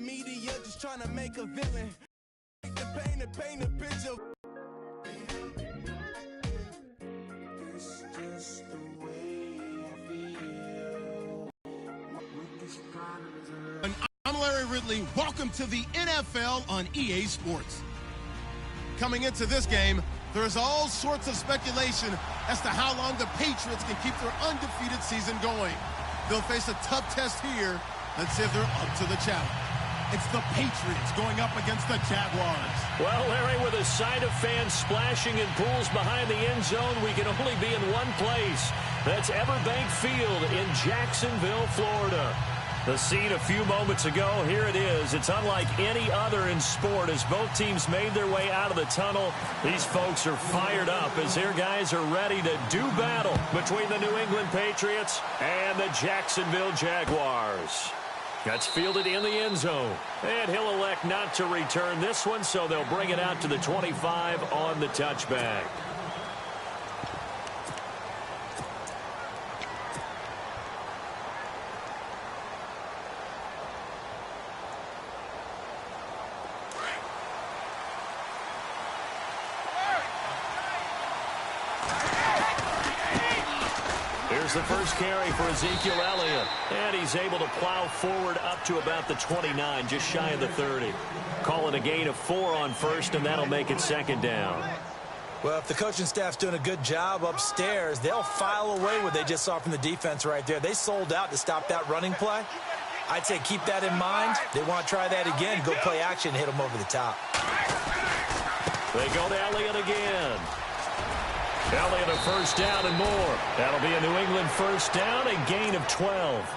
media just trying to make a villain. Paint a picture. It's just the way I feel. I'm Larry Ridley. Welcome to the NFL on EA Sports. Coming into this game, there's all sorts of speculation as to how long the Patriots can keep their undefeated season going. They'll face a tough test here. Let's see if they're up to the challenge. It's the Patriots going up against the Jaguars. Well, Larry, with a sight of fans splashing in pools behind the end zone, we can only be in one place. That's Everbank Field in Jacksonville, Florida. The scene a few moments ago, here it is. It's unlike any other in sport as both teams made their way out of the tunnel. These folks are fired up as their guys are ready to do battle between the New England Patriots and the Jacksonville Jaguars. That's fielded in the end zone. And he'll elect not to return this one, so they'll bring it out to the 25 on the touchback. Here's the first carry for Ezekiel Elliott. And he's able to plow forward up to about the 29, just shy of the 30. Call it a gain of 4 on first, and that'll make it second down. Well, if the coaching staff's doing a good job upstairs, they'll file away what they just saw from the defense right there. They sold out to stop that running play. I'd say keep that in mind. They want to try that again, go play action, hit them over the top. They go to Elliott again. Elliott a first down and more. That'll be a New England first down, a gain of 12.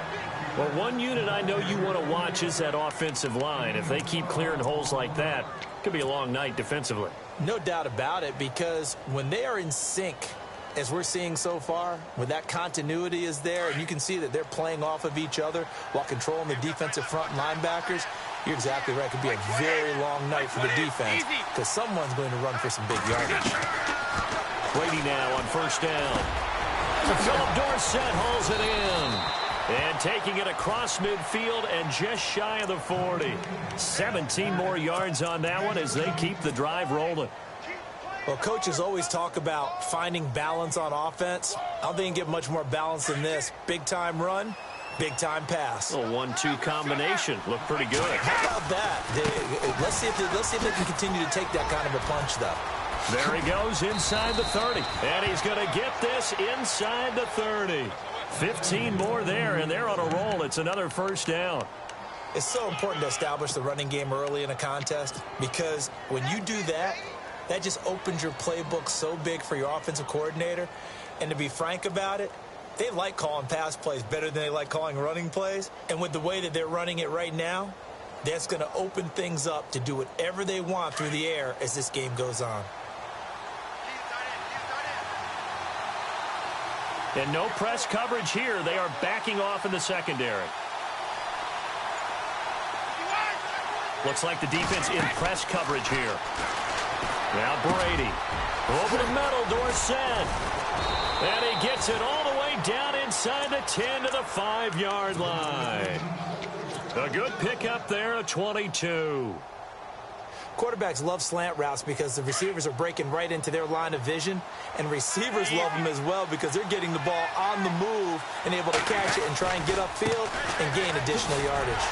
Well, one unit I know you want to watch is that offensive line. If they keep clearing holes like that, it could be a long night defensively. No doubt about it, because when they are in sync, as we're seeing so far, when that continuity is there, and you can see that they're playing off of each other while controlling the defensive front linebackers, you're exactly right. It could be a very long night for the defense because someone's going to run for some big yardage. Brady now on first down. Philip Dorsett hauls it in. And taking it across midfield and just shy of the 40. 17 more yards on that one as they keep the drive rolling. Well, coaches always talk about finding balance on offense. I don't think you can get much more balance than this. Big-time run, big-time pass. A 1-2 combination. Looked pretty good. How about that? Let's see if they can continue to take that kind of a punch, though. There he goes inside the 30. And he's going to get this inside the 30. 15 more there, and they're on a roll. It's another first down. It's so important to establish the running game early in a contest because when you do that, that just opens your playbook so big for your offensive coordinator. And to be frank about it, they like calling pass plays better than they like calling running plays. And with the way that they're running it right now, that's going to open things up to do whatever they want through the air as this game goes on. And no press coverage here. They are backing off in the secondary. Looks like the defense in press coverage here. Now Brady. Over the middle, Dorsett. And he gets it all the way down inside the 10 to the 5-yard line. A good pickup there, a 22. Quarterbacks love slant routes because the receivers are breaking right into their line of vision, and receivers love them as well because they're getting the ball on the move and able to catch it and try and get upfield and gain additional yardage.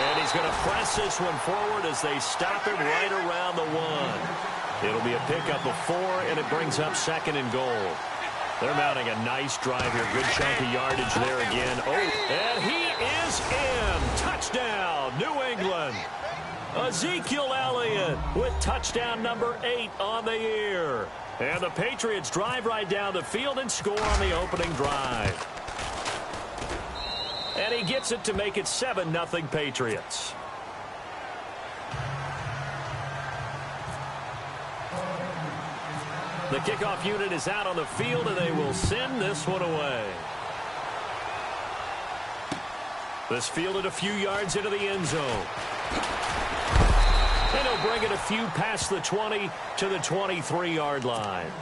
And he's going to press this one forward as they stop it right around the 1. It'll be a pickup of 4, and it brings up second and goal. They're mounting a nice drive here. Good chunk of yardage there again. Oh, and he is in. Touchdown, New England. Ezekiel Elliott with touchdown number 8 on the year. And the Patriots drive right down the field and score on the opening drive. And he gets it to make it 7-0 Patriots. The kickoff unit is out on the field, and they will send this one away. This fielded a few yards into the end zone. And he'll bring it a few past the 20 to the 23-yard line.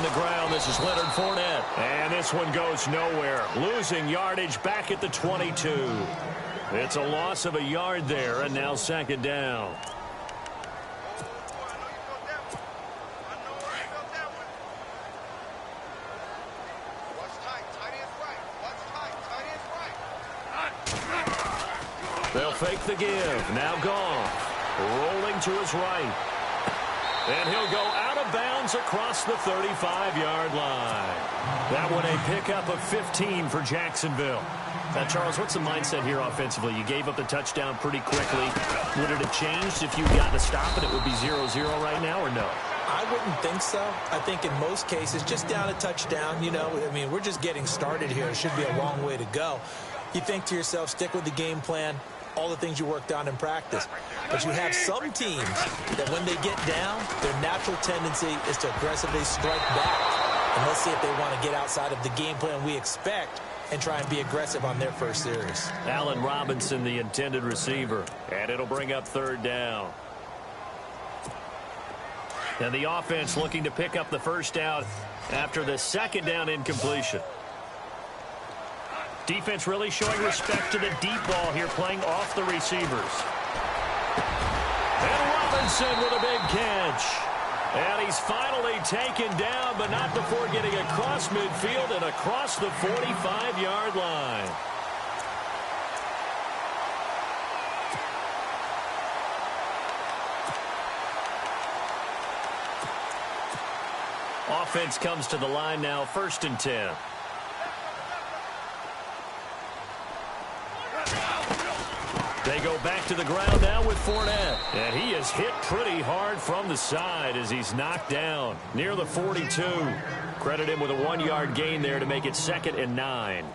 on the ground. This is Leonard Fournette. And this one goes nowhere. Losing yardage back at the 22. It's a loss of a yard there, and now second down. They'll fake the give. Now Goff. Rolling to his right. And he'll go out of bounds across the 35-yard line. That one a pickup of 15 for Jacksonville. Now, Charles, what's the mindset here offensively? You gave up the touchdown pretty quickly. Would it have changed if you got to stop and it would be 0-0 right now, or no? I wouldn't think so. I think in most cases, just down a touchdown, I mean, we're just getting started here. It should be a long way to go. You think to yourself, stick with the game plan, all the things you worked on in practice. But you have some teams that when they get down, their natural tendency is to aggressively strike back. And let's see if they want to get outside of the game plan we expect and try and be aggressive on their first series. Allen Robinson, the intended receiver. And it'll bring up third down. And the offense looking to pick up the first down after the second down incompletion. Defense really showing respect to the deep ball here, playing off the receivers. And Robinson with a big catch. And he's finally taken down, but not before getting across midfield and across the 45-yard line. Offense comes to the line now, 1st and 10. They go back to the ground now with Fournette. And he is hit pretty hard from the side as he's knocked down near the 42. Credit him with a 1-yard gain there to make it 2nd and 9.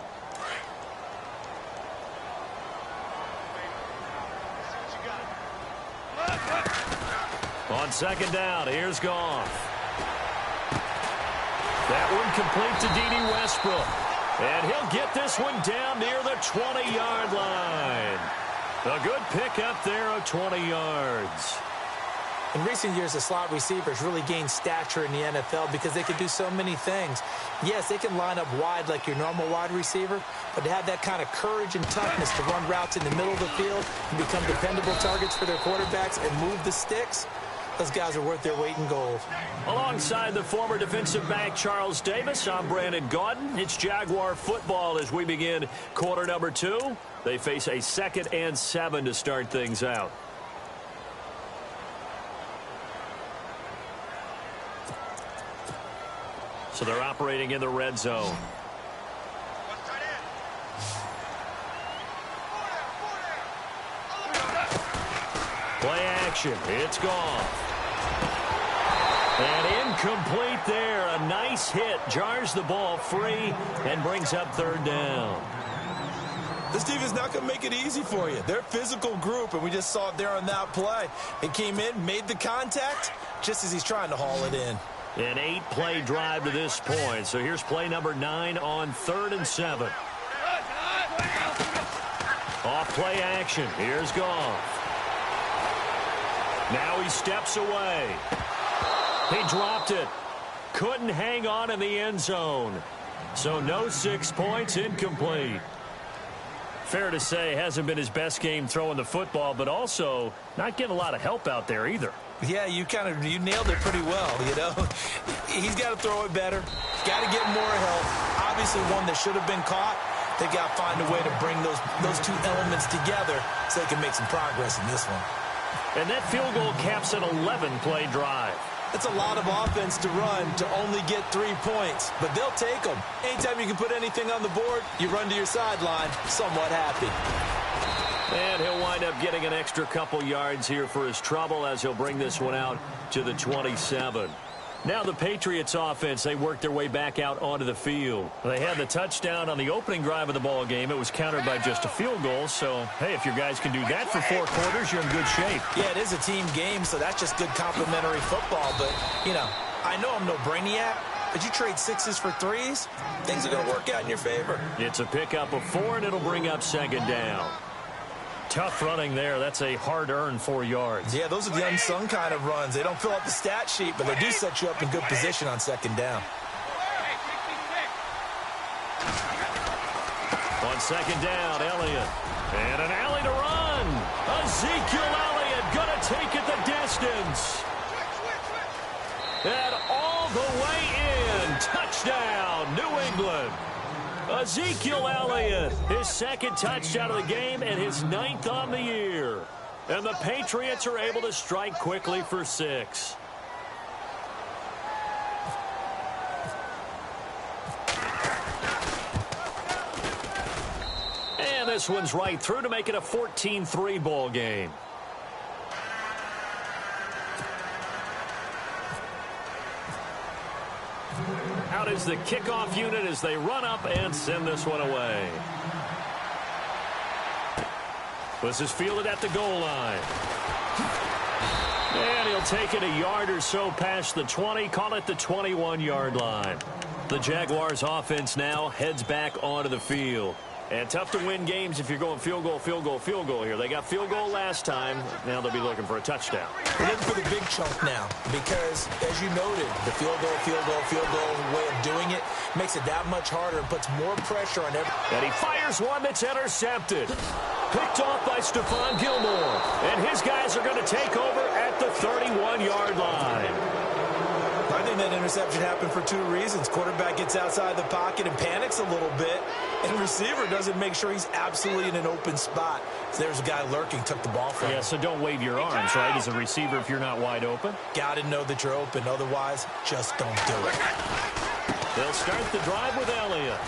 On 2nd down, here's Goff. That one complete to Dede Westbrook. And he'll get this one down near the 20-yard line. A good pickup there of 20 yards. In recent years, the slot receivers really gained stature in the NFL because they can do so many things. Yes, they can line up wide like your normal wide receiver, but to have that kind of courage and toughness to run routes in the middle of the field and become dependable targets for their quarterbacks and move the sticks, those guys are worth their weight in gold. Alongside the former defensive back Charles Davis, I'm Brandon Gaudin. It's Jaguar football as we begin quarter number 2. They face a 2nd and 7 to start things out. So they're operating in the red zone. Play action. It's gone. And incomplete there. A nice hit. Jars the ball free and brings up 3rd down. This team is not going to make it easy for you. They're a physical group, and we just saw it there on that play. It came in, made the contact, just as he's trying to haul it in. An 8-play drive to this point. So here's play number 9 on 3rd and 7. Off play action. Here's Goff. Now he steps away. He dropped it. Couldn't hang on in the end zone. So no 6 points, incomplete. Fair to say, hasn't been his best game throwing the football, but also not getting a lot of help out there either. Yeah, you nailed it pretty well, He's got to throw it better. Got to get more help. Obviously one that should have been caught. They've got to find a way to bring those two elements together so they can make some progress in this one. And that field goal caps an 11-play drive. It's a lot of offense to run to only get 3 points, but they'll take them. Anytime you can put anything on the board, you run to your sideline somewhat happy. And he'll wind up getting an extra couple yards here for his trouble as he'll bring this one out to the 27. Now the Patriots offense, they worked their way back out onto the field. They had the touchdown on the opening drive of the ball game. It was countered by just a field goal. So, hey, if your guys can do that for 4 quarters, you're in good shape. Yeah, it is a team game, so that's just good complementary football. But, I know I'm no brainiac, but you trade 6s for 3s, things are going to work out in your favor. It's a pickup of 4, and it'll bring up 2nd down. Tough running there. That's a hard-earned 4 yards. Yeah, those are the unsung kind of runs. They don't fill out the stat sheet, but they do set you up in good position on second down. On second down, Elliott. And an alley to run. Ezekiel Elliott going to take it the distance. And all the way in. Touchdown, New England. Ezekiel Elliott, his second touchdown of the game and his 9th on the year. And the Patriots are able to strike quickly for 6. And this one's right through to make it a 14-3 ball game. Out is the kickoff unit as they run up and send this one away. This is fielded at the goal line. And he'll take it a yard or so past the 20, call it the 21-yard line. The Jaguars offense now heads back onto the field. And tough to win games if you're going field goal, field goal, field goal here. They got field goal last time. Now they'll be looking for a touchdown. We're looking for the big chunk now because, as you noted, the field goal, field goal, field goal way of doing it makes it that much harder and puts more pressure on every... And he fires one that's intercepted. Picked off by Stephon Gilmore. And his guys are going to take over at the 31-yard line. I think that interception happened for 2 reasons. Quarterback gets outside the pocket and panics a little bit, and receiver doesn't make sure he's absolutely in an open spot. So there's a guy lurking, took the ball from him. Yeah, so don't wave your arms, right, as a receiver if you're not wide open. Got to know that you're open. Otherwise, just don't do it. They'll start the drive with Elliott.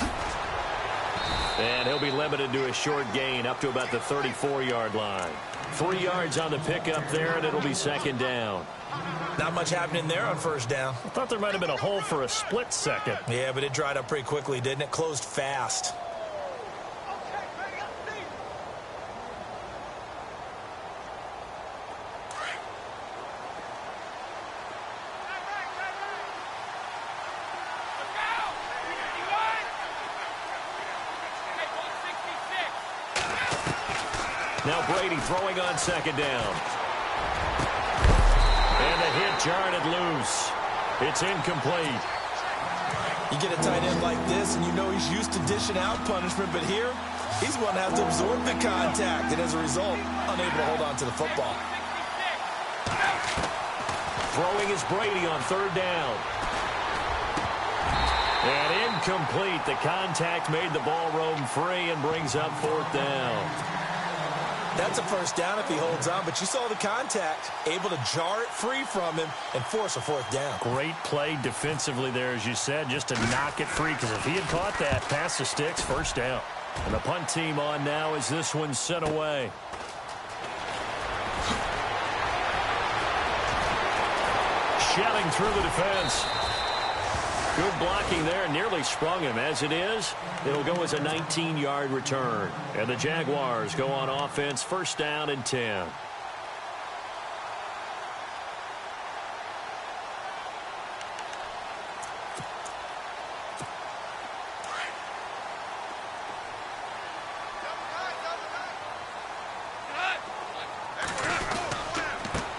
And he'll be limited to a short gain up to about the 34-yard line. 3 yards on the pickup there, and it'll be second down. Not much happening there on first down. I thought there might have been a hole for a split second. Yeah, but it dried up pretty quickly, didn't it? Closed fast. Now Brady throwing on second down. And the hit jarred it loose. It's incomplete. You get a tight end like this, and you know he's used to dishing out punishment, but here, he's going to have to absorb the contact, and as a result, unable to hold on to the football. Throwing is Brady on third down. And incomplete. The contact made the ball roam free and brings up fourth down. That's a first down if he holds on, but you saw the contact, able to jar it free from him and force a fourth down. Great play defensively there, as you said, just to knock it free, because if he had caught that, pass the sticks, first down. And the punt team on now as this one's sent away. Shelling through the defense. Good blocking there, nearly sprung him. As it is, it'll go as a 19-yard return. And the Jaguars go on offense, first down and 10.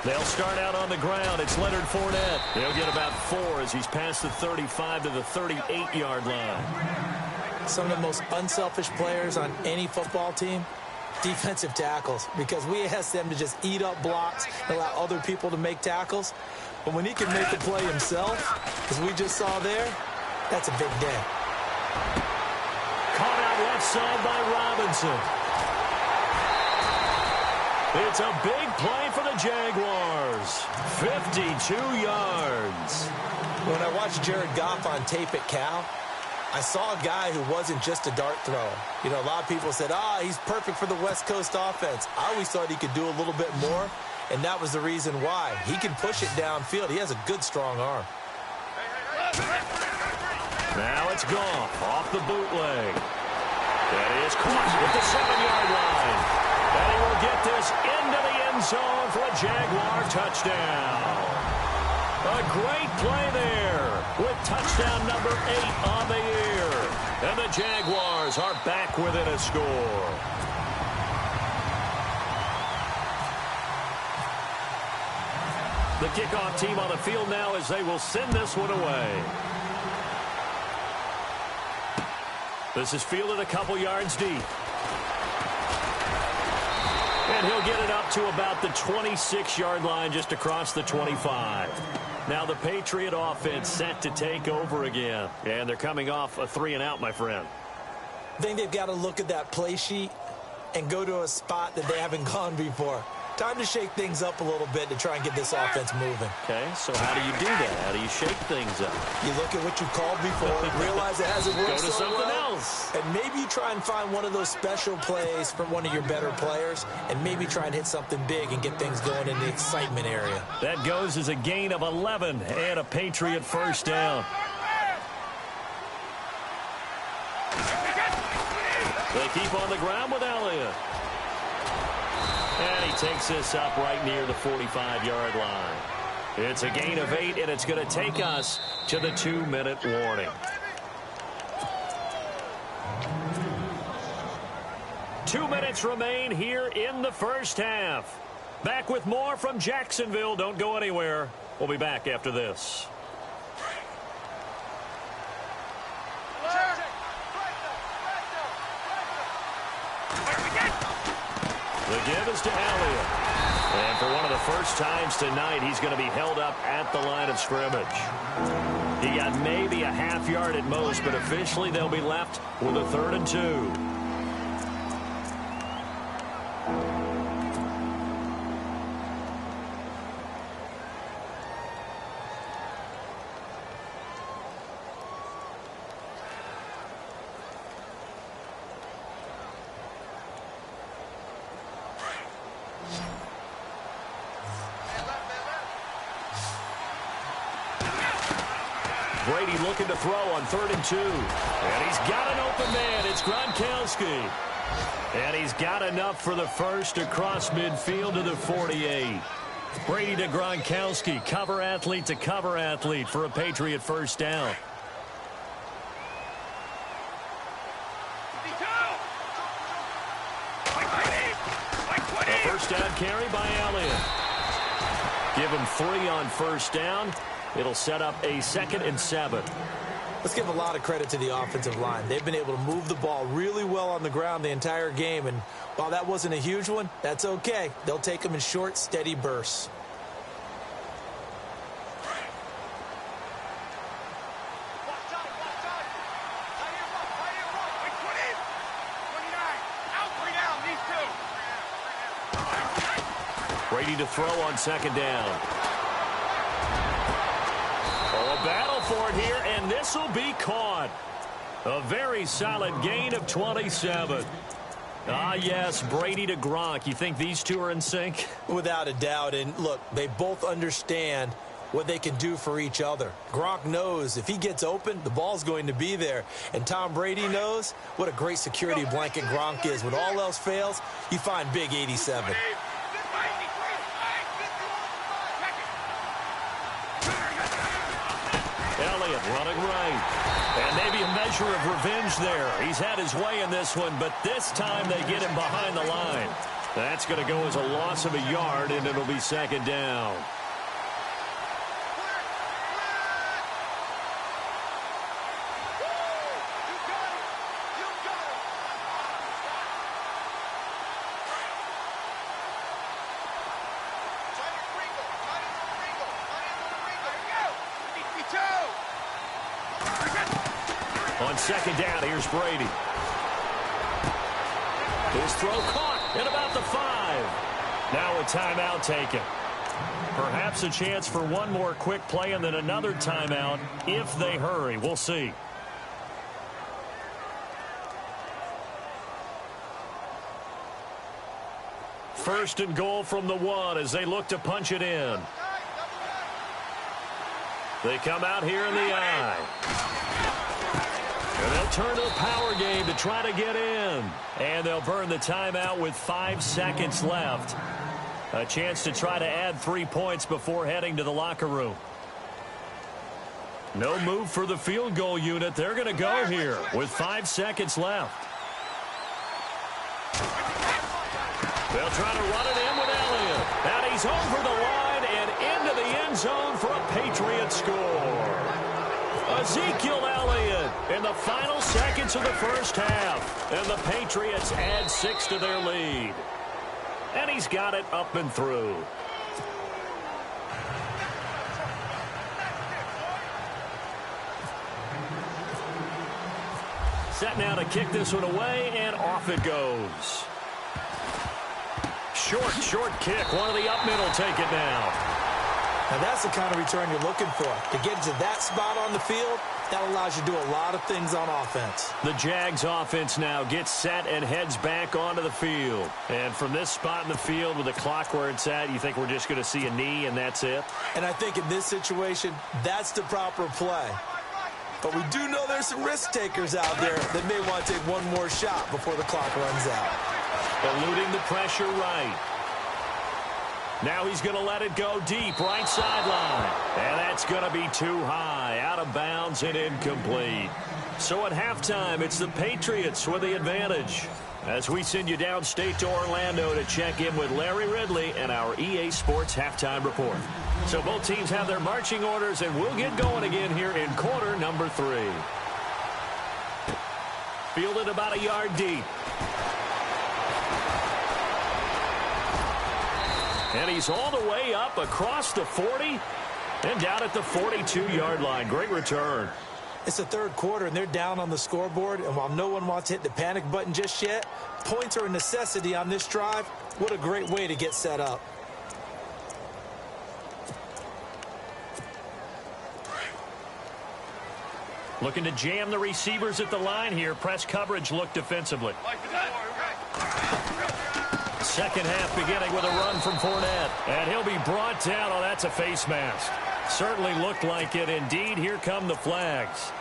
They'll start out on the ground. It's Leonard Fournette. He'll get about 4 as he's past the 35 to the 38-yard line. Some of the most unselfish players on any football team, defensive tackles, because we ask them to just eat up blocks and allow other people to make tackles. But when he can make the play himself, as we just saw there, that's a big day. Caught out left side by Robinson. It's a big play for the Jaguars. 52 yards. When I watched Jared Goff on tape at Cal, I saw a guy who wasn't just a dart thrower. You know, a lot of people said, he's perfect for the West Coast offense. I always thought he could do a little bit more, and that was the reason why. He can push it downfield. He has a good, strong arm. Now it's Goff off the bootleg. That is caught at the 7-yard line. And he will get this into the end zone for a Jaguar touchdown. A great play there with touchdown number 8 on the year. And the Jaguars are back within a score. The kickoff team on the field now as they will send this one away. This is fielded a couple yards deep. And he'll get it up to about the 26-yard line, just across the 25. Now the Patriot offense set to take over again. And they're coming off a 3-and-out, my friend. I think they've got to look at that play sheet and go to a spot that they haven't gone before. Time to shake things up a little bit to try and get this offense moving. Okay, so how do you do that? How do you shake things up? You look at what you called before, realize it hasn't worked Go to so something well, else. and maybe you try and find one of those special plays from one of your better players, and maybe try and hit something big and get things going in the excitement area. That goes as a gain of 11 and a Patriot first down. They keep on the ground with Elliott. And he takes this up right near the 45-yard line. It's a gain of 8, and it's going to take us to the 2-minute warning. 2 minutes remain here in the first half. Back with more from Jacksonville. Don't go anywhere. We'll be back after this. The give is to Elliott. And for one of the first times tonight, he's going to be held up at the line of scrimmage. He got maybe a half yard at most, but officially they'll be left with a 3rd and 2. Brady looking to throw on 3rd and 2. And he's got an open man. It's Gronkowski. And he's got enough for the first across midfield to the 48. Brady to Gronkowski. Cover athlete to cover athlete for a Patriot first down. A first down carry by Elliott. Give him 3 on first down. It'll set up a 2nd and 7. Let's give a lot of credit to the offensive line. They've been able to move the ball really well on the ground the entire game, and while that wasn't a huge one, that's okay. They'll take them in short, steady bursts. Brady to throw on 2nd down. A battle for it here, and this will be caught. A very solid gain of 27. Ah, yes, Brady to Gronk. You think these two are in sync? Without a doubt, and look, they both understand what they can do for each other. Gronk knows if he gets open, the ball's going to be there. And Tom Brady knows what a great security blanket Gronk is. When all else fails, you find big 87. Elliott running right. And maybe a measure of revenge there. He's had his way in this one, but this time they get him behind the line. That's going to go as a loss of a yard, and it'll be 2nd down. On 2nd down, here's Brady. His throw caught at about the 5. Now a timeout taken. Perhaps a chance for one more quick play and then another timeout if they hurry. We'll see. First and goal from the 1 as they look to punch it in. They come out here in the eye. And they'll turn to the power game to try to get in. And they'll burn the timeout with 5 seconds left. A chance to try to add 3 points before heading to the locker room. No move for the field goal unit. They're going to go here with 5 seconds left. They'll try to run it in with Elliott. And he's over the line and into the end zone for a Patriot score. Ezekiel Elliott in the final seconds of the first half. And the Patriots add 6 to their lead. And he's got it up and through. Set now to kick this one away, and off it goes. Short kick. One of the up middle take it now. Now that's the kind of return you're looking for. To get to that spot on the field, that allows you to do a lot of things on offense. The Jags offense now gets set and heads back onto the field. And from this spot in the field with the clock where it's at, you think we're just going to see a knee and that's it? And I think in this situation, that's the proper play. But we do know there's some risk takers out there that may want to take one more shot before the clock runs out. Eluding the pressure right. Now he's going to let it go deep, right sideline. And that's going to be too high, out of bounds and incomplete. So at halftime, it's the Patriots with the advantage. As we send you downstate to Orlando to check in with Larry Ridley and our EA Sports Halftime Report. So both teams have their marching orders, and we'll get going again here in quarter number 3. Fielded about a yard deep. And he's all the way up across the 40 and down at the 42-yard line. Great return. It's the third quarter, and they're down on the scoreboard. And while no one wants to hit the panic button just yet, points are a necessity on this drive. What a great way to get set up. Looking to jam the receivers at the line here. Press coverage look defensively. Second half beginning with a run from Fournette. And he'll be brought down. Oh, that's a face mask. Certainly looked like it. Indeed, here come the flags.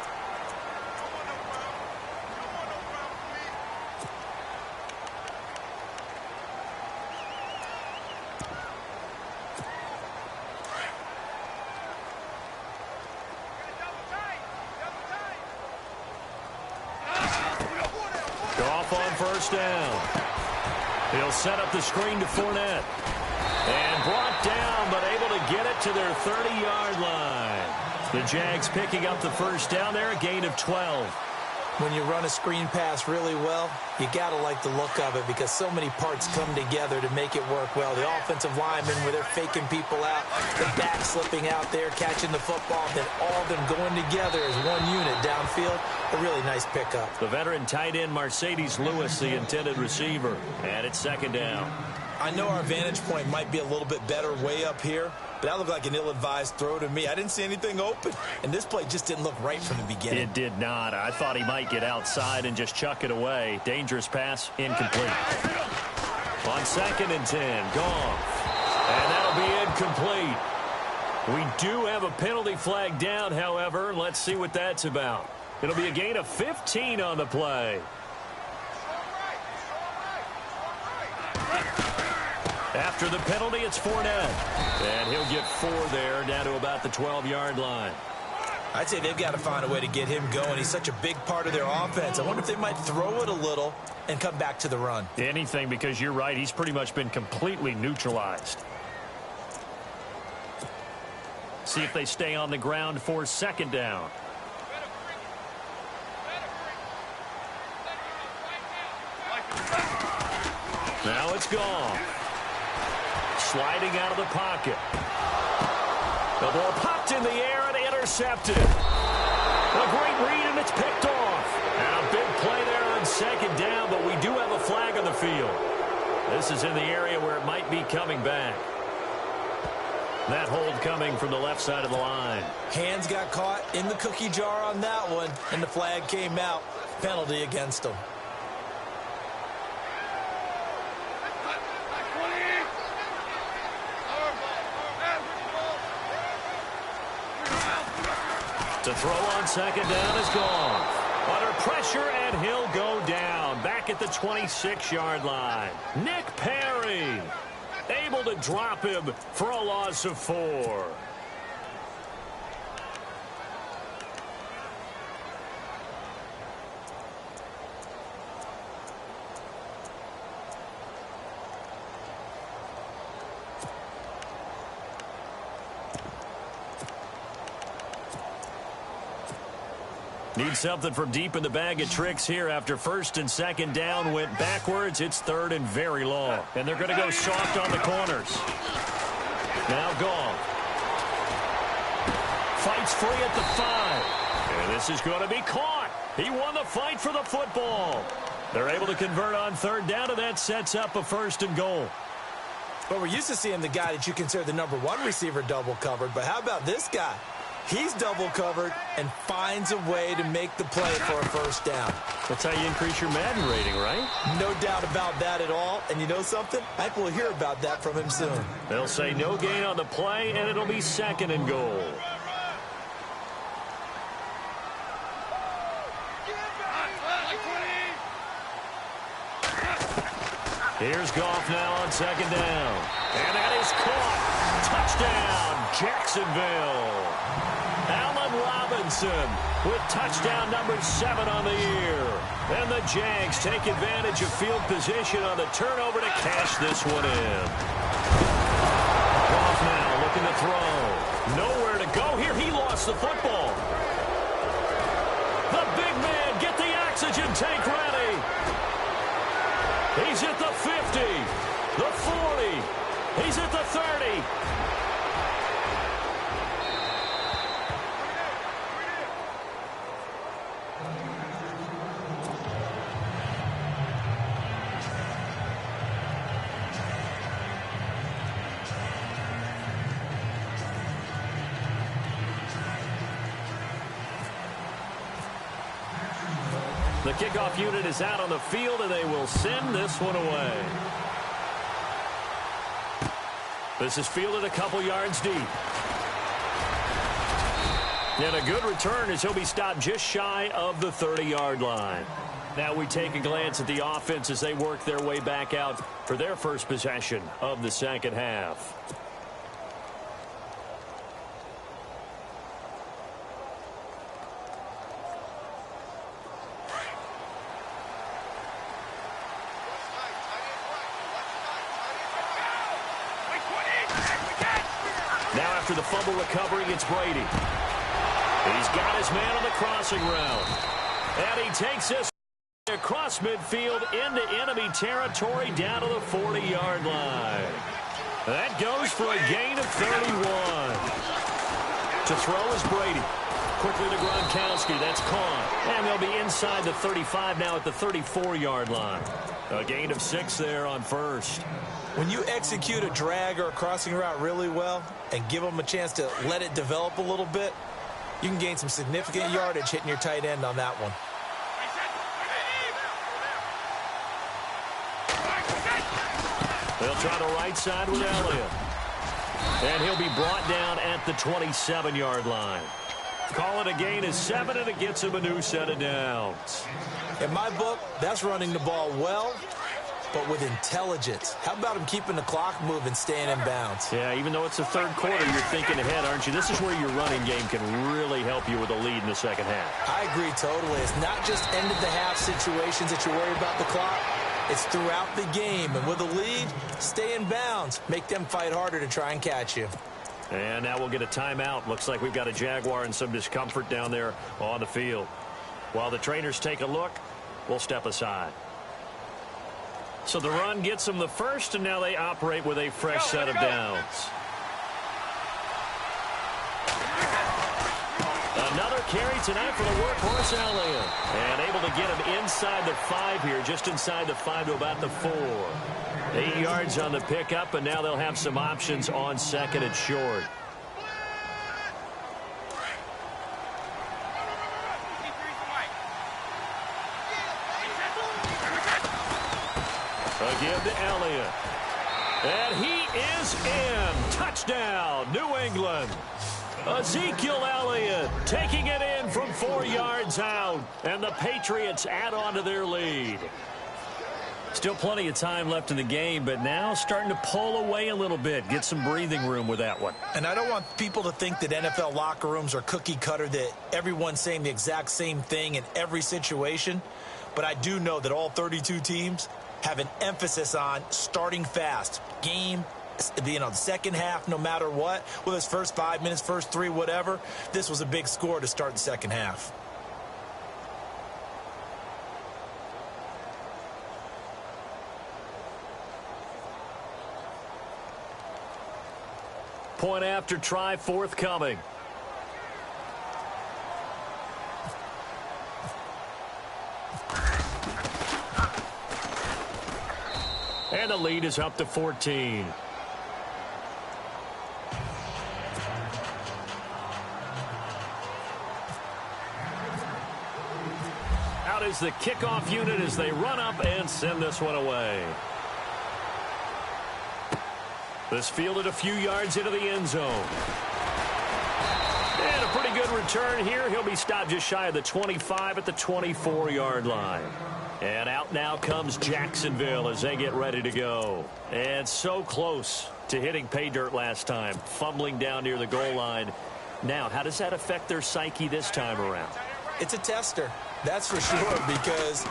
Goff on first down. He'll set up the screen to Fournette. And brought down, but able to get it to their 30-yard line. The Jags picking up the first down there, a gain of 12. When you run a screen pass really well, you got to like the look of it because so many parts come together to make it work well. The offensive linemen, where they're faking people out, the back slipping out there, catching the football, then all of them going together as one unit downfield. A really nice pickup. The veteran tight end Mercedes Lewis, the intended receiver. And it's second down. I know our vantage point might be a little bit better way up here, but that looked like an ill-advised throw to me. I didn't see anything open, and this play just didn't look right from the beginning. It did not. I thought he might get outside and just chuck it away. Dangerous pass, incomplete. On 2nd and 10, Goff. And that'll be incomplete. We do have a penalty flag down, however. Let's see what that's about. It'll be a gain of 15 on the play. After the penalty, it's Fournette. And he'll get 4 there, down to about the 12-yard line. I'd say they've got to find a way to get him going. He's such a big part of their offense. I wonder if they might throw it a little and come back to the run. Anything, because you're right. He's pretty much been completely neutralized. See if they stay on the ground for 2nd down. Now it's gone. Sliding out of the pocket. The ball popped in the air and intercepted. A great read, and it's picked off. And a big play there on 2nd down, but we do have a flag on the field. This is in the area where it might be coming back. That hold coming from the left side of the line. Hands got caught in the cookie jar on that one, and the flag came out. Penalty against them. To throw on 2nd down is gone. Under pressure, and he'll go down. Back at the 26-yard line. Nick Perry able to drop him for a loss of 4. Need something from deep in the bag of tricks here after first and second down went backwards. It's third and very long. And they're going to go soft on the corners. Now Goff. Fights free at the 5. And this is going to be caught. He won the fight for the football. They're able to convert on third down, and that sets up a first and goal. Well, we're used to seeing the guy that you consider the number one receiver double covered, but how about this guy? He's double covered and finds a way to make the play for a first down. That's how you increase your Madden rating, right? No doubt about that at all. And you know something? I think we'll hear about that from him soon. They'll say no gain on the play, and it'll be second and goal. Here's Goff now on second down. And that is caught. Touchdown, Jacksonville. Allen Robinson with touchdown number 7 on the year. And the Jags take advantage of field position on the turnover to cash this one in. Goff now looking to throw. Nowhere to go here. He lost the football. The big man, get the oxygen tank ready. He's at the 50, the 40, he's at the 30. The kickoff unit is out on the field, and they will send this one away. This is fielded a couple yards deep. And a good return as he'll be stopped just shy of the 30-yard line. Now we take a glance at the offense as they work their way back out for their first possession of the second half. Now after the fumble recovery, it's Brady. He's got his man on the crossing route. And he takes this across midfield into enemy territory down to the 40-yard line. That goes for a gain of 31. To throw is Brady. Quickly to Gronkowski. That's caught. And they'll be inside the 35 now at the 34-yard line. A gain of 6 there on first. When you execute a drag or a crossing route really well and give them a chance to let it develop a little bit, you can gain some significant yardage hitting your tight end on that one. They'll try the right side with Elliott. And he'll be brought down at the 27-yard line. Call it a gain of 7, and it gets him a new set of downs. In my book, that's running the ball well, but with intelligence. How about him keeping the clock moving, staying in bounds? Yeah, even though it's the third quarter, you're thinking ahead, aren't you? This is where your running game can really help you with a lead in the second half. I agree totally. It's not just end-of-the-half situations that you worry about the clock. It's throughout the game. And with a lead, stay in bounds. Make them fight harder to try and catch you. And now we'll get a timeout. Looks like we've got a Jaguar in some discomfort down there on the field. While the trainers take a look, we'll step aside. So the run gets them the first, and now they operate with a fresh set of downs. Another carry tonight for the workhorse Elliott. And able to get him inside the 5 here, just inside the 5 to about the 4. 8 yards on the pickup, and now they'll have some options on second and short. Again to Elliott. And he is in. Touchdown, New England. Ezekiel Elliott taking it in from 4 yards out. And the Patriots add on to their lead. Still plenty of time left in the game, but now starting to pull away a little bit. Get some breathing room with that one. And I don't want people to think that NFL locker rooms are cookie cutter, that everyone's saying the exact same thing in every situation. But I do know that all 32 teams have an emphasis on starting fast. Game, the second half, no matter what. Whether it's first 5 minutes, first 3, whatever. This was a big score to start the second half. Point after try forthcoming. And the lead is up to 14. Out is the kickoff unit as they run up and send this one away. This fielded a few yards into the end zone. And a pretty good return here. He'll be stopped just shy of the 25 at the 24-yard line. And out now comes Jacksonville as they get ready to go. And so close to hitting pay dirt last time, fumbling down near the goal line. Now, how does that affect their psyche this time around? It's a tester, that's for sure, because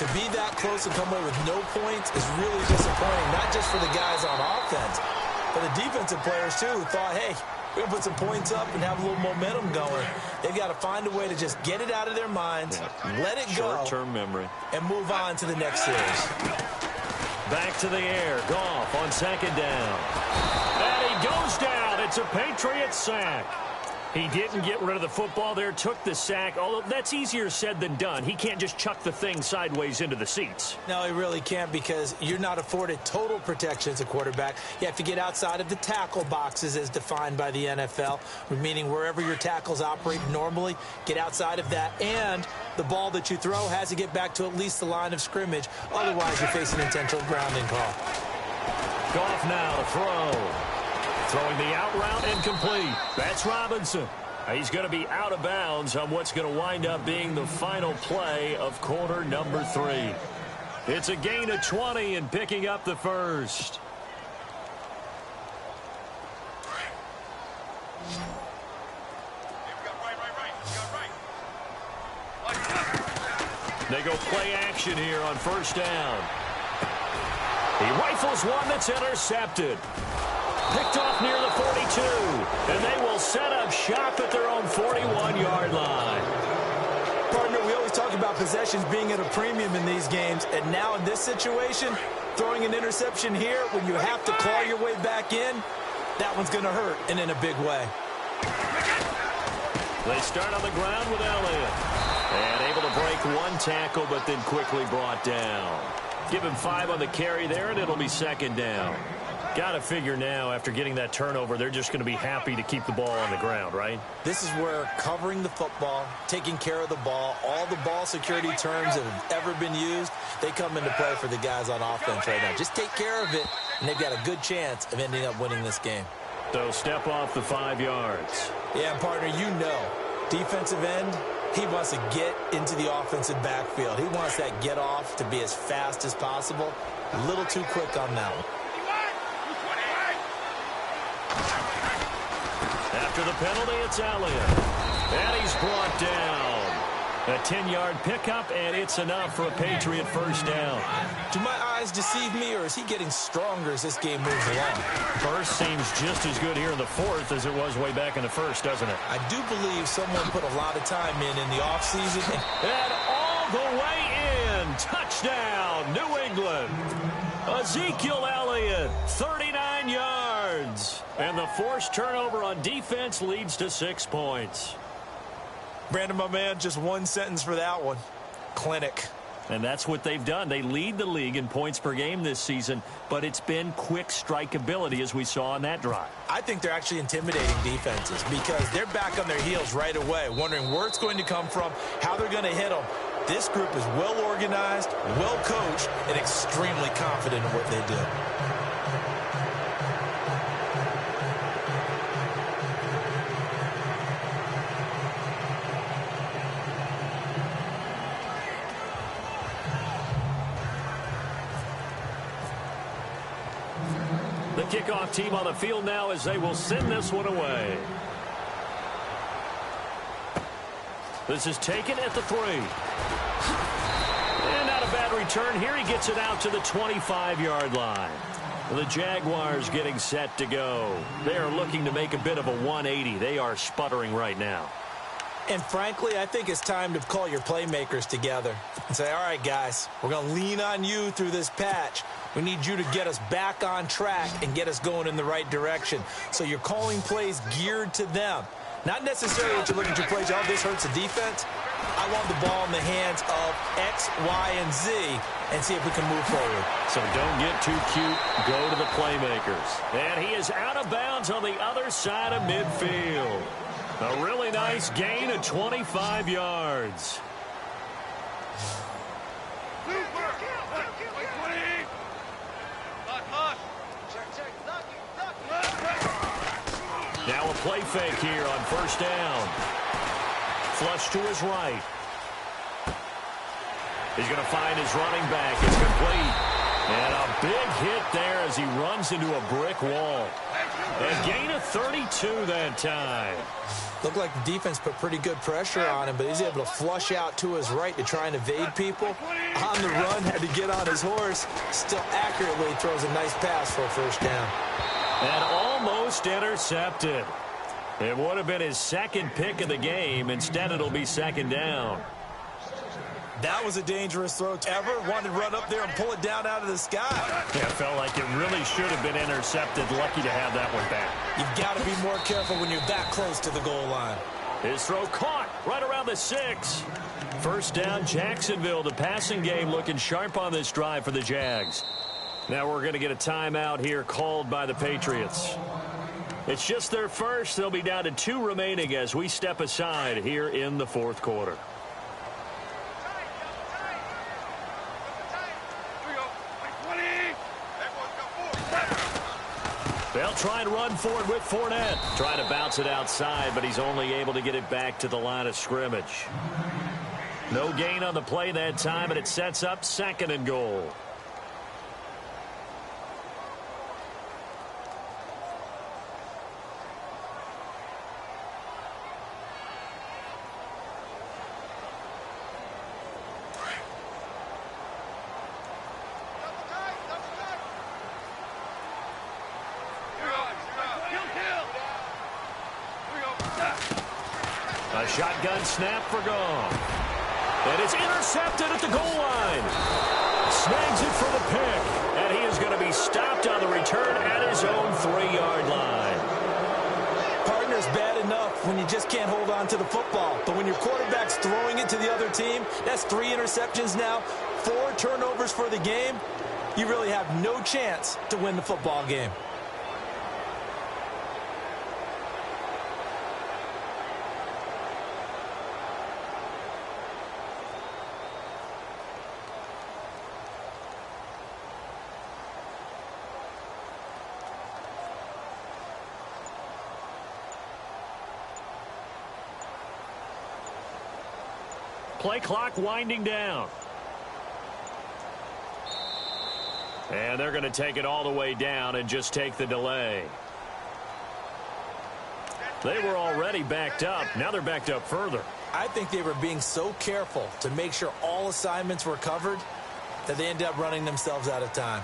to be that close and come away with no points is really disappointing, not just for the guys on offense, but the defensive players, too, who thought, hey, we're going to put some points up and have a little momentum going. They've got to find a way to just get it out of their minds, let it go, short-term memory, and move on to the next series. Back to the air. Goff on second down. And he goes down. It's a Patriot sack. He didn't get rid of the football there, took the sack, although that's easier said than done. He can't just chuck the thing sideways into the seats. No, he really can't, because you're not afforded total protection as a quarterback. You have to get outside of the tackle boxes as defined by the NFL, meaning wherever your tackles operate normally, get outside of that, and the ball that you throw has to get back to at least the line of scrimmage. Otherwise, you're facing intentional grounding call. Goff now to throw. Throwing the out route incomplete. That's Robinson. He's going to be out of bounds on what's going to wind up being the final play of quarter number 3. It's a gain of 20 and picking up the first. They go play action here on first down. He rifles one that's intercepted. Picked off near the 42, and they will set up shop at their own 41-yard line. Partner, we always talk about possessions being at a premium in these games, and now in this situation, throwing an interception here when you have to claw your way back in, that one's going to hurt, and in a big way. They start on the ground with Elliott, and able to break one tackle, but then quickly brought down. Give him 5 on the carry there, and it'll be second down. Got to figure now, after getting that turnover, they're just going to be happy to keep the ball on the ground, right? This is where covering the football, taking care of the ball, all the ball security terms that have ever been used, they come into play for the guys on offense right now. Just take care of it, and they've got a good chance of ending up winning this game. So step off the 5 yards. Yeah, partner, you know, defensive end, he wants to get into the offensive backfield. He wants that get off to be as fast as possible. A little too quick on that one. After the penalty, it's Elliott. And he's brought down. A 10-yard pickup, and it's enough for a Patriot first down. Do my eyes deceive me, or is he getting stronger as this game moves along? First seems just as good here in the fourth as it was way back in the first, doesn't it? I do believe someone put a lot of time in the offseason. And all the way in. Touchdown, New England. Ezekiel Elliott, 39 yards. And the forced turnover on defense leads to 6 points. Brandon, my man, just one sentence for that one. Clinic. And that's what they've done. They lead the league in points per game this season, but it's been quick strikeability as we saw on that drive. I think they're actually intimidating defenses because they're back on their heels right away, wondering where it's going to come from, how they're going to hit them. This group is well organized, well coached, and extremely confident in what they do. The kickoff team on the field now as they will send this one away. This is taken at the 3. And not a bad return here. He gets it out to the 25-yard line. The Jaguars getting set to go. They are looking to make a bit of a 180. They are sputtering right now. And frankly, I think it's time to call your playmakers together and say, all right, guys, we're going to lean on you through this patch. We need you to get us back on track and get us going in the right direction. So you're calling plays geared to them. Not necessarily that you look at your plays, oh, this hurts the defense. I want the ball in the hands of X, Y, and Z and see if we can move forward. So don't get too cute. Go to the playmakers. And he is out of bounds on the other side of midfield. A really nice gain of 25 yards. Now a play fake here on first down. Flush to his right. He's going to find his running back. It's complete. And a big hit there as he runs into a brick wall. A gain of 32 that time. Looked like the defense put pretty good pressure on him, but he's able to flush out to his right to try and evade people. On the run, had to get on his horse. Still accurately throws a nice pass for a first down. And almost intercepted. It would have been his second pick of the game. Instead, it'll be second down. That was a dangerous throw. Ever wanted to run up there and pull it down out of the sky. Yeah, it felt like it really should have been intercepted. Lucky to have that one back. You've got to be more careful when you're that close to the goal line. His throw caught right around the 6. First down, Jacksonville. The passing game looking sharp on this drive for the Jags. Now we're going to get a timeout here called by the Patriots. It's just their first. They'll be down to 2 remaining as we step aside here in the fourth quarter. They'll try and run forward with Fournette. Trying to bounce it outside, but he's only able to get it back to the line of scrimmage. No gain on the play that time, and it sets up second and goal. A shotgun snap for Goff. And it's intercepted at the goal line. Snags it for the pick. And he is going to be stopped on the return at his own 3-yard line. Partner's bad enough when you just can't hold on to the football. But when your quarterback's throwing it to the other team, that's 3 interceptions now, 4 turnovers for the game. You really have no chance to win the football game. Play clock winding down. And they're going to take it all the way down and just take the delay. They were already backed up. Now they're backed up further. I think they were being so careful to make sure all assignments were covered that they ended up running themselves out of time.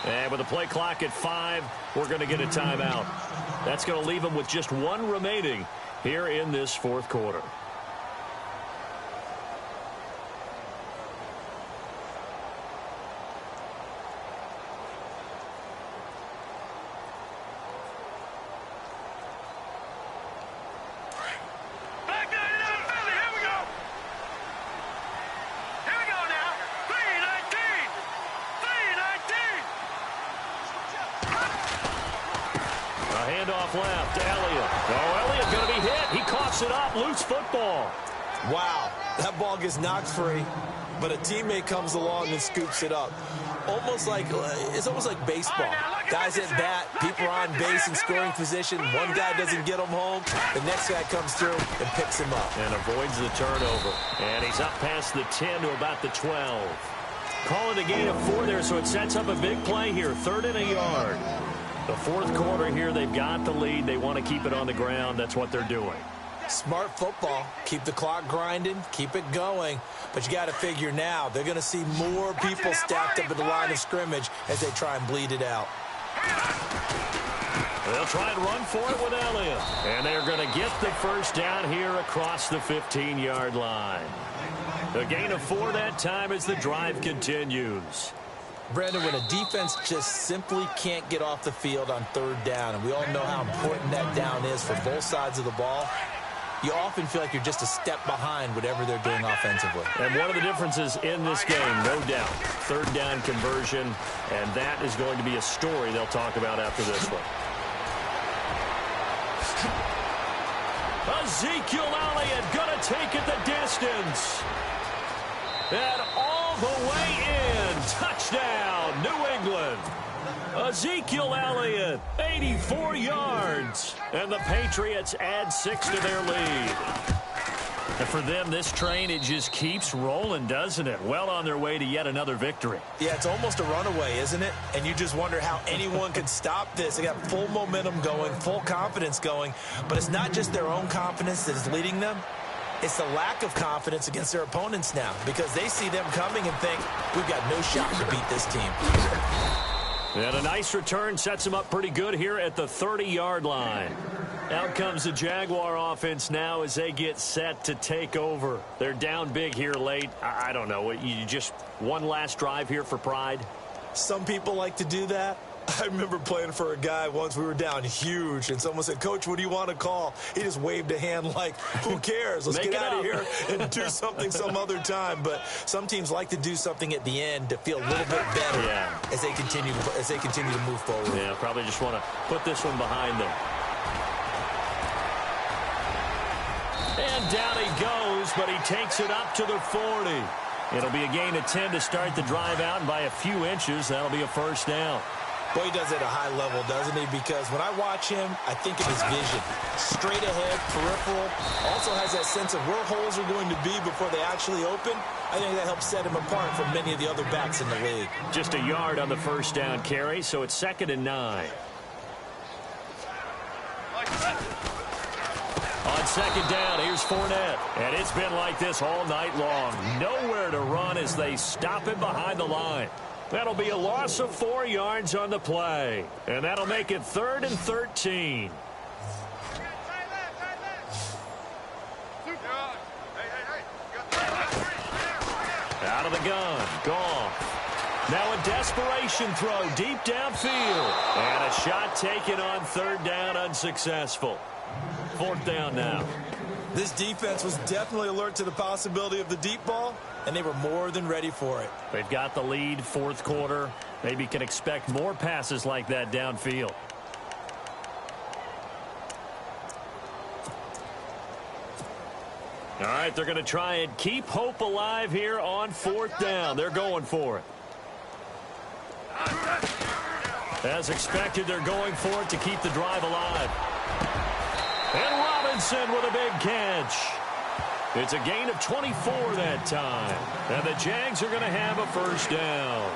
And with the play clock at 5, we're going to get a timeout. That's going to leave them with just 1 remaining here in this fourth quarter. Handoff left to Elliott. Oh, Elliott going to be hit. He coughs it up. Loose football. Wow. That ball gets knocked free. but a teammate comes along and scoops it up. It's almost like baseball. Guys at bat, people are on base in scoring position. One guy doesn't get him home. The next guy comes through and picks him up. And avoids the turnover. And he's up past the 10 to about the 12. Call it a gain of 4 there, so it sets up a big play here. 3rd and a yard. The 4th quarter here, they've got the lead. They want to keep it on the ground. That's what they're doing. Smart football. Keep the clock grinding. Keep it going. But you got to figure now, they're going to see more people stacked up at the line of scrimmage as they try and bleed it out. They'll try and run for it with Elliott. And they're going to get the first down here across the 15-yard line. A gain of 4 that time as the drive continues. Brandon, when a defense just simply can't get off the field on 3rd down, and we all know how important that down is for both sides of the ball, you often feel like you're just a step behind whatever they're doing offensively. And one of the differences in this game, no doubt, 3rd down conversion, and that is going to be a story they'll talk about after this one. Ezekiel Elliott going to take it the distance. And all the way in. Touchdown, New England. Ezekiel Elliott, 84 yards. And the Patriots add 6 to their lead. And for them, this train, it just keeps rolling, doesn't it? Well on their way to yet another victory. Yeah, it's almost a runaway, isn't it? And you just wonder how anyone could stop this. They got full momentum going, full confidence going. But it's not just their own confidence that is leading them. It's the lack of confidence against their opponents now because they see them coming and think, we've got no shot to beat this team. And a nice return sets them up pretty good here at the 30-yard line. Out comes the Jaguar offense now as they get set to take over. They're down big here late. I don't know. You just one last drive here for pride? Some people like to do that. I remember playing for a guy once. We were down huge, and someone said, Coach, what do you want to call? He just waved a hand like, who cares? Let's get out of here and do something some other time. But some teams like to do something at the end to feel a little bit better as they continue to move forward. Yeah, probably just want to put this one behind them. And down he goes, but he takes it up to the 40. It'll be a gain of 10 to start the drive out, and by a few inches, that'll be a first down. Boy, he does it at a high level, doesn't he? Because when I watch him, I think of his vision. Straight ahead, peripheral. Also has that sense of where holes are going to be before they actually open. I think that helps set him apart from many of the other backs in the league. Just a yard on the first down carry, so it's 2nd and 9. On 2nd down, here's Fournette. And it's been like this all night long. Nowhere to run as they stop him behind the line. That'll be a loss of 4 yards on the play. And that'll make it 3rd and 13. Out of the gun. Goff. Now a desperation throw deep downfield. And a shot taken on 3rd down, unsuccessful. 4th down now. This defense was definitely alert to the possibility of the deep ball, and they were more than ready for it. They've got the lead, 4th quarter. Maybe can expect more passes like that downfield. All right, they're going to try and keep hope alive here on 4th down. They're going for it. As expected, they're going for it to keep the drive alive. And Robinson with a big catch. It's a gain of 24 that time. And the Jags are going to have a first down.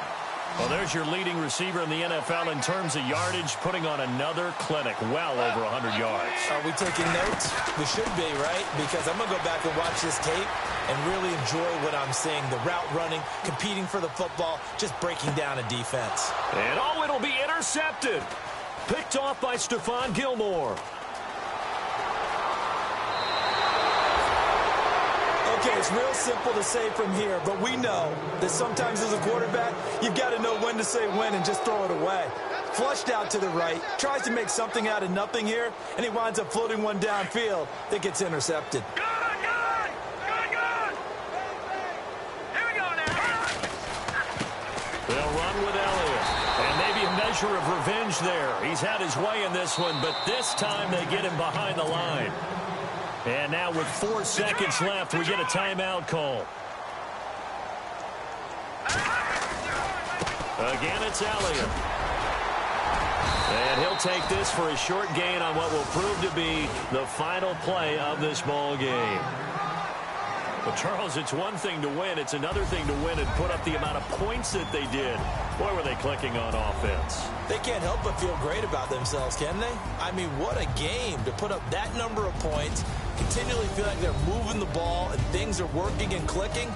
Well, there's your leading receiver in the NFL in terms of yardage, putting on another clinic, well over 100 yards. Are we taking notes? We should be, right? Because I'm going to go back and watch this tape and really enjoy what I'm seeing. The route running, competing for the football, just breaking down a defense. And it'll be intercepted. Picked off by Stephon Gilmore. Okay, it's real simple to say from here, but we know that sometimes as a quarterback, you've got to know when to say when and just throw it away. Flushed out to the right, tries to make something out of nothing here, and he winds up floating one downfield that gets intercepted. Good! Here we go now! They'll run with Elliott. And maybe a measure of revenge there. He's had his way in this one, but this time they get him behind the line. And now with 4 seconds left, we get a timeout call. Again, it's Elliott. And he'll take this for a short gain on what will prove to be the final play of this ball game. But, Charles, it's one thing to win. It's another thing to win and put up the amount of points that they did. Boy, were they clicking on offense. They can't help but feel great about themselves, can they? I mean, what a game to put up that number of points, continually feel like they're moving the ball and things are working and clicking.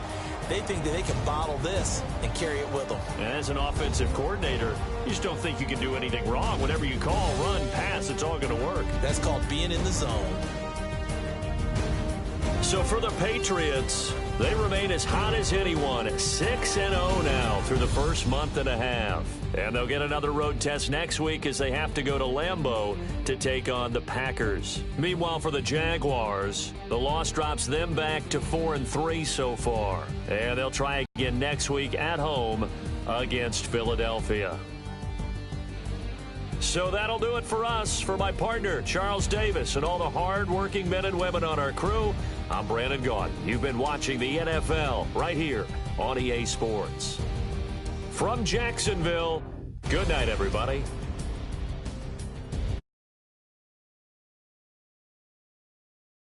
They think that they can bottle this and carry it with them. And as an offensive coordinator, you just don't think you can do anything wrong. Whatever you call, run, pass, it's all going to work. That's called being in the zone. So for the Patriots, they remain as hot as anyone, 6-0 now through the first month and a half. And they'll get another road test next week as they have to go to Lambeau to take on the Packers. Meanwhile, for the Jaguars, the loss drops them back to 4-3 so far. And they'll try again next week at home against Philadelphia. So that'll do it for us. For my partner, Charles Davis, and all the hard-working men and women on our crew, I'm Brandon Gaudin. You've been watching the NFL right here on EA Sports. From Jacksonville, good night, everybody.